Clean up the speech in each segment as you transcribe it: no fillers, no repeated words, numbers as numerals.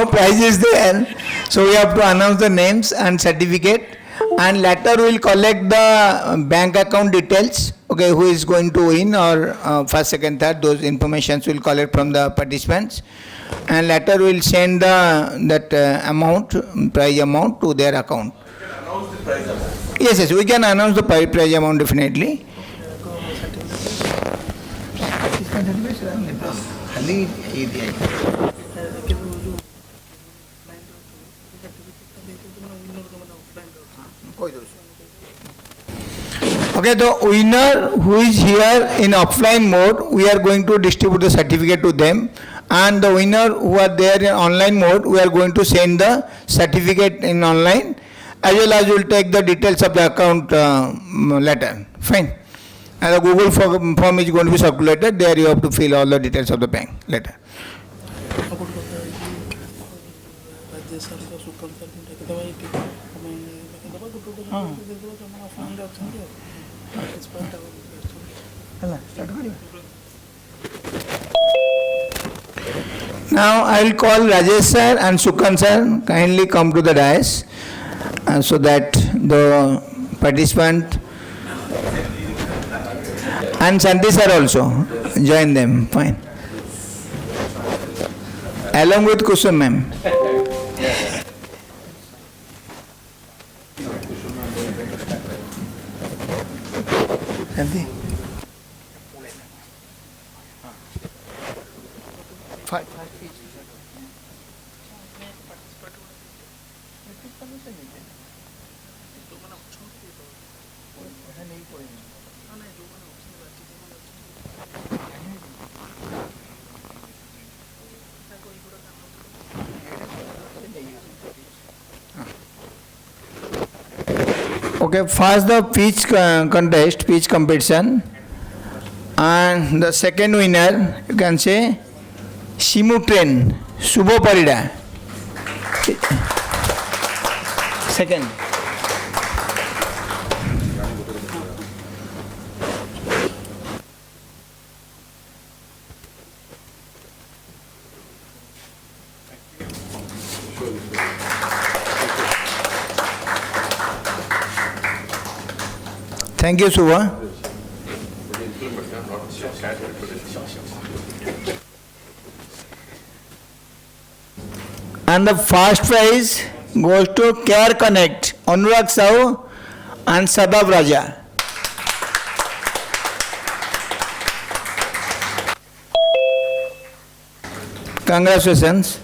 no prize is there. So we have to announce the names and certificate, and later we will collect the bank account details. Okay, who is going to win or first, second, third, those informations will collect from the participants, and later we will send that prize amount to their account. Announce the prize amount. Yes, we can announce the prize amount definitely. Okay, the winner who is here in offline mode, we are going to distribute the certificate to them, and the winner who are there in online mode, we are going to send the certificate in online, as well as we will take the details of the account later. Fine. And the Google form is going to be circulated. There you have to fill all the details of the bank later. Now I will call Rajesh sir and Sukhan sir. Kindly come to the dais so that the participant and Santi sir also join them. Fine. Along with Kusum ma'am. Santi. Fine. Okay, first the pitch contest, pitch competition, and the second winner, you can say, Shimu Train, Subho Parida. Second. Thank you, Subha. And the first prize goes to Care Connect, Anurag Sahu and Sadab Raja. Congratulations.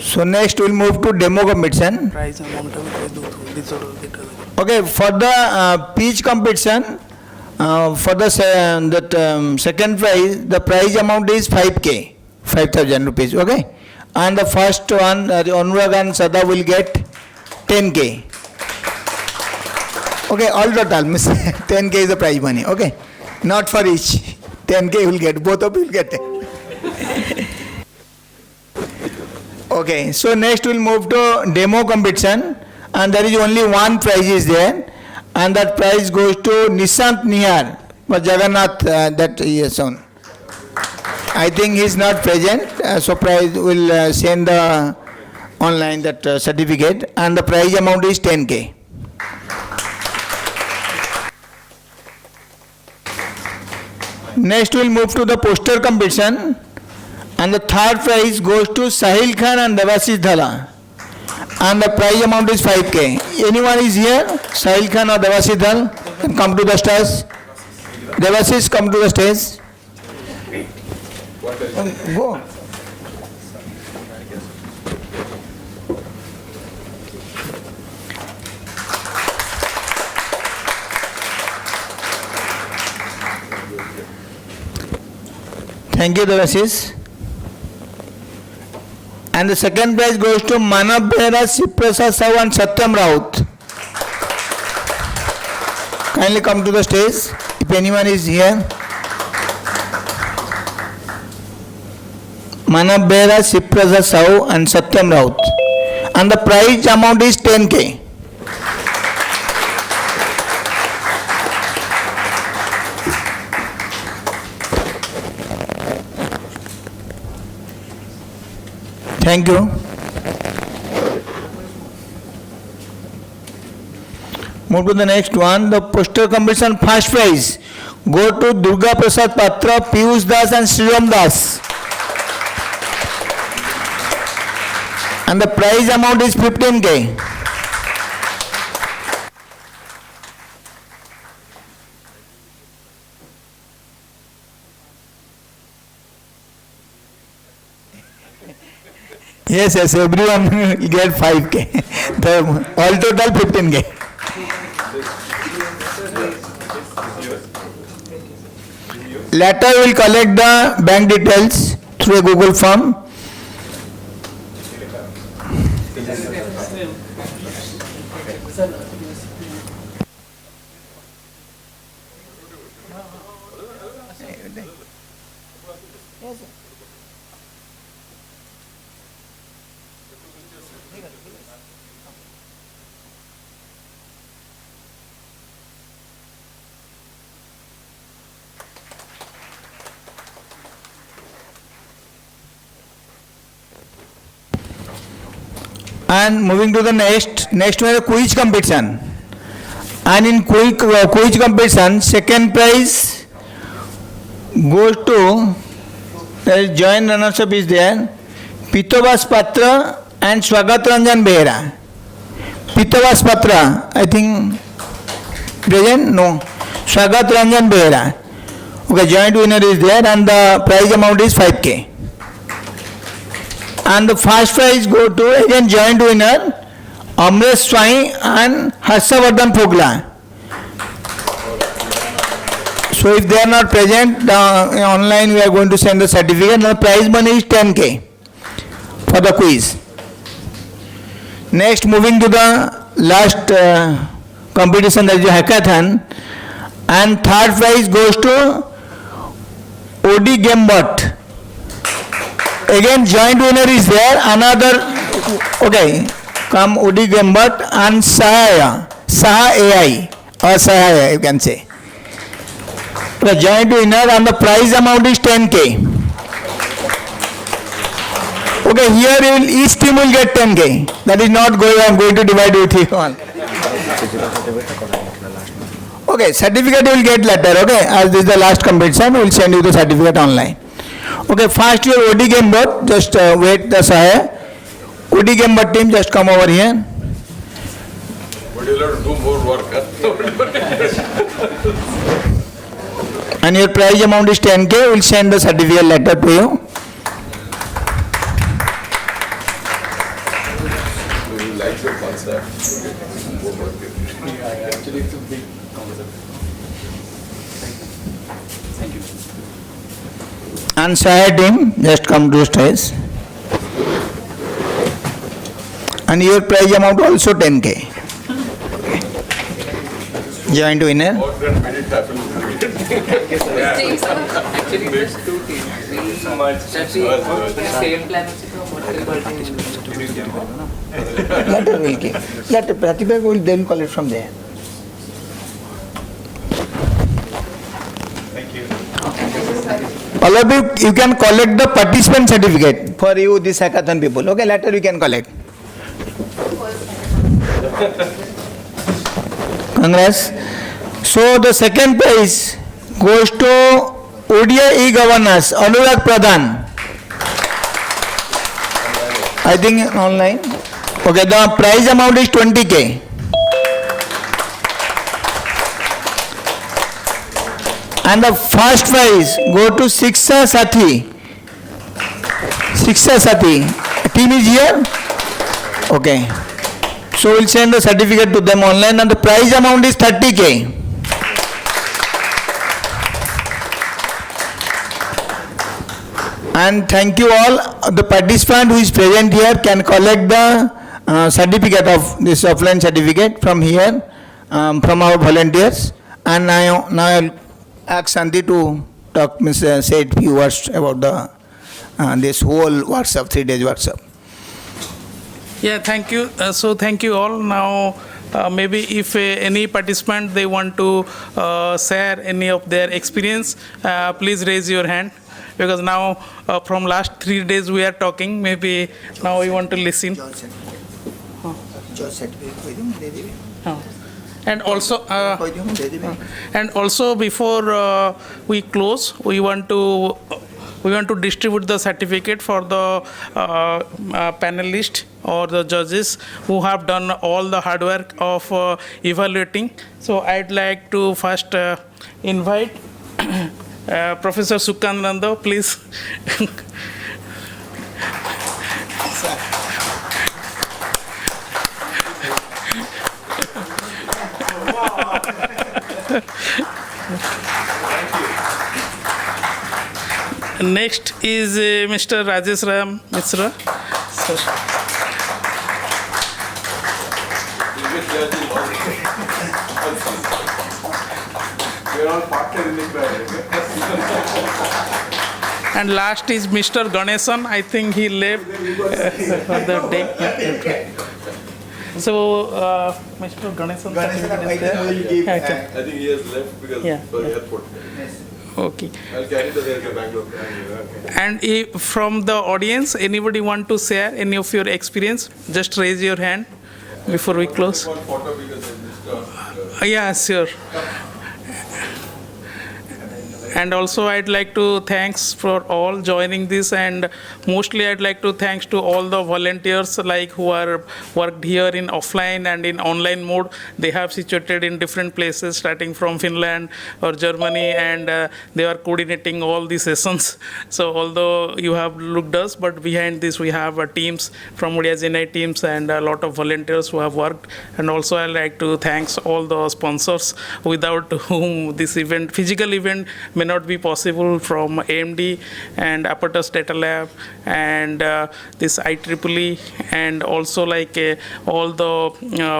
So next we will move to demo competition. Okay, for the pitch competition, for the second prize, the prize amount is 5K, 5,000 rupees. Okay, and the first one, Anurag and Sada will get 10K. Okay, all total, 10K is the prize money. Okay, not for each. 10K will get, both of you will get. Okay, so next we'll move to demo competition, and there is only one prize is there, and that prize goes to Nishant Nihar for Jagannath that he has shown. I think he is not present, so prize will send the online that certificate, and the prize amount is 10K. Next we'll move to the poster competition. And the third prize goes to Sahil Khan and Devashish Dhala. And the prize amount is 5K. Anyone is here? Sahil Khan or Devashish Dhala? Can come to the stage. Devashish, come to the stage. Go. Thank you, Devashish. And the second prize goes to Manav Behra, Shiprasad Sahu and Satyam Raut. Kindly come to the stage if anyone is here. Manav Behra, Shiprasad Sahu and Satyam Raut. And the prize amount is 10K. Thank you. Move to the next one. The poster competition first prize go to Durga Prasad Patra, Piyush Das and Sriram Das. And the prize amount is 15K. Yes, everyone get 5K. The all total 15K. Later we will collect the bank details through a Google form. And moving to the next one is a quiz competition. And in quiz competition, second prize goes to, there is joint runners-up is there, Pitobas Patra and Swagat Ranjan Behra. Pitobas Patra, I think, present? No. Swagat Ranjan Behra. Okay, joint winner is there and the prize amount is 5K. And the first prize go to again joint winner Amresh Swai and Harshavardhan Phogla. So if they are not present online, we are going to send the certificate. The prize money is 10K for the quiz. Next, moving to the last competition, that is the hackathon, and third prize goes to OdiaGenAI. Again, joint winner is there. Another, okay, come OdiaGenAI and Saha AI or Saha, you can say. The joint winner and the prize amount is 10K. Okay, here each team will get 10K. That is not going. I am going to divide with you all. Okay, certificate you will get later. Okay, as this is the last competition, we will send you the certificate online. Okay, first your OdiaGenAI, just wait the Sahaya. OdiaGenAI team, just come over here. But you'll have to do more work. And your prize amount is 10K, we will send the certificate letter to you. You like your concept. Actually, it's a big concept. Thank you. And Sahaya team, just come to stage. And your prize amount also 10K. Joint winner. More than minute happen. Actually, there's two teams. So much. Same plan. Letter will give. Letter, Pratibha will then call it from there. All of you can collect the participant certificate for you, this hackathon people. Okay, later you can collect. Congrats. So the second prize goes to Odia e-governance, Anurag Pradhan. I think online. Okay, the prize amount is 20K. And the first prize go to Shiksha Sathi. Shiksha Sathi. Team is here? Okay. So we'll send the certificate to them online and the prize amount is 30K. And thank you all. The participant who is present here can collect the certificate of this offline certificate from here, from our volunteers. And now I'll ask Sandy to talk, say a few words about the this whole workshop, 3 days workshop. Yeah, thank you. So thank you all. Now, maybe if any participant, they want to share any of their experience, please raise your hand. Because now, from last 3 days we are talking, maybe now we want to listen. And also before we close, we want to distribute the certificate for the panelists or the judges who have done all the hard work of evaluating. So I'd like to first invite Professor Sukhananda, please. Next is Mr. Rajesh Ram Mishra. So, We are all partners in the crowd. and last is Mr. Ganesan. I think he left for the day. So, Mr. Ganesan. I think he has left because for airport. Okay. I'll carry to the Bangalore. And if from the audience, anybody want to share any of your experience? Just raise your hand before we close. One photo because I missed Yeah, sure. And also I'd like to thanks for all joining this, and mostly I'd like to thanks to all the volunteers like who are worked here in offline and in online mode. They have situated in different places starting from Finland or Germany, and they are coordinating all the sessions. So although you have looked us, but behind this we have teams from OdiaGenAI teams and a lot of volunteers who have worked. And also I'd like to thanks all the sponsors without whom this event, physical event, may not be possible, from AMD and Apertus Data Lab and this IEEE, and also like all the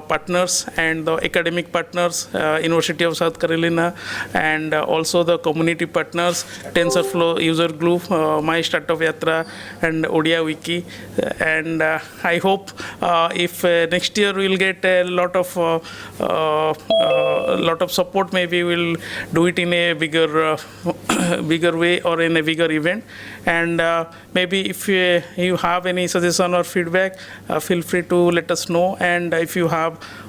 partners and the academic partners, University of South Carolina, and also the community partners, TensorFlow user group, My Startup Yatra, and Odia Wiki. And I hope if next year we'll get a lot of support, maybe we'll do it in a bigger way or in a bigger event. And maybe if you have any suggestion or feedback, feel free to let us know. And if you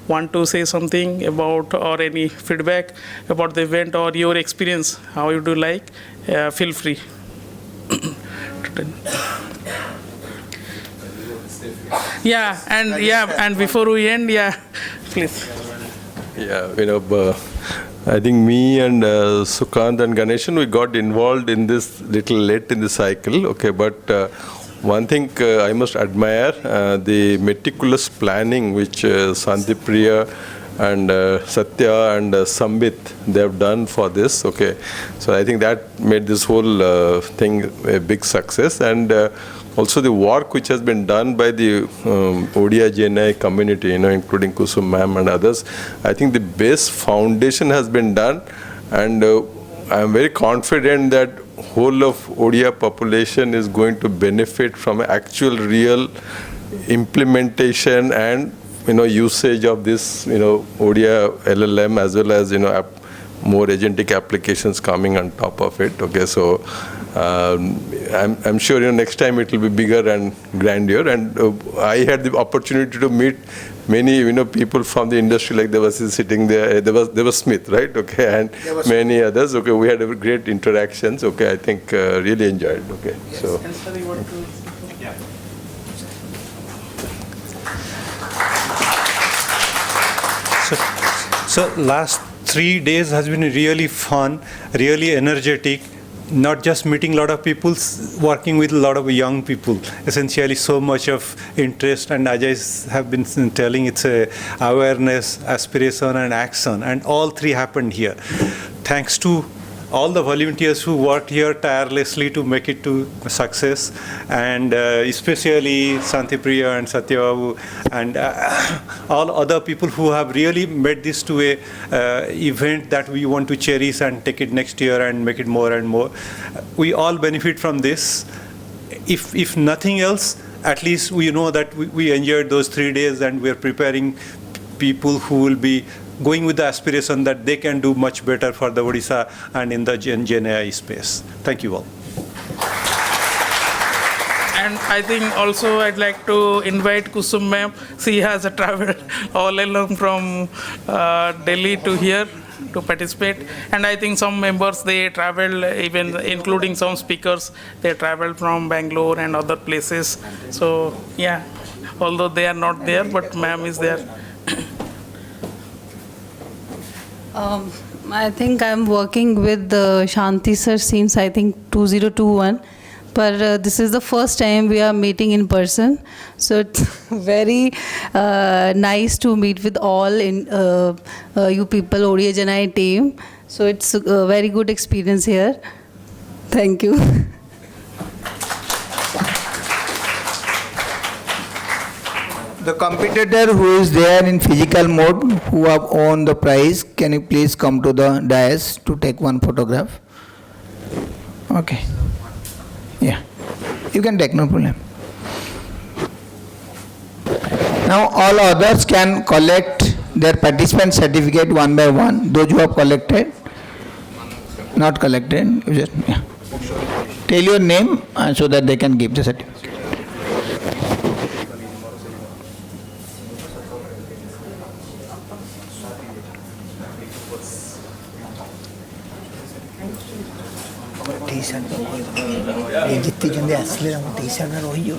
want to say something about or any feedback about the event or your experience, how you do like, feel free. And before we end, please. I think me and Sukhant and Ganeshan, we got involved in this little late in the cycle, okay, but one thing I must admire, the meticulous planning which Santipriya and Satya and Sambit, they have done for this, okay. So I think that made this whole thing a big success. And also the work which has been done by the OdiaGenAI community, including Kusum ma'am and others, I think the base foundation has been done, and I am very confident that whole of Odia population is going to benefit from actual real implementation and usage of this Odia LLM, as well as more agentic applications coming on top of it. Okay, so I'm sure next time it will be bigger and grander. And I had the opportunity to meet many people from the industry, like there was sitting there. There was Smith, right? Okay, and many others. Okay, we had great interactions. Okay, I think really enjoyed. Okay, Yes. so. And sir, you want to? Yeah. So last 3 days has been really fun, really energetic. Not just meeting a lot of people, working with a lot of young people. Essentially, so much of interest, and Ajay have been telling, it's a awareness, aspiration, and action, and all three happened here. Thanks to all the volunteers who worked here tirelessly to make it to success, and especially Santipriya and Satyababu and all other people who have really made this to a event that we want to cherish and take it next year and make it more and more. We all benefit from this. if nothing else, at least we know that we enjoyed those 3 days, and we are preparing people who will be going with the aspiration that they can do much better for the Odisha and in the GenAI space. Thank you all. And I think also I'd like to invite Kusum ma'am. She has traveled all along from Delhi to here to participate. And I think some members, they traveled, even including some speakers, they traveled from Bangalore and other places. So yeah, although they are not there, but ma'am is there. I think I'm working with Shanti sir since I think 2021. But this is the first time we are meeting in person, so it's very nice to meet with all you people, OdiaGenAI team. So it's a very good experience here. Thank you. The competitor who is there in physical mode, who have won the prize, can you please come to the dais to take one photograph? Okay. Yeah, you can take, no problem. Now all others can collect their participant certificate one by one. Those who have collected, not collected, you just, yeah. Tell your name so that they can give the certificate. T-shirt जितने जन आसले T-shirt रही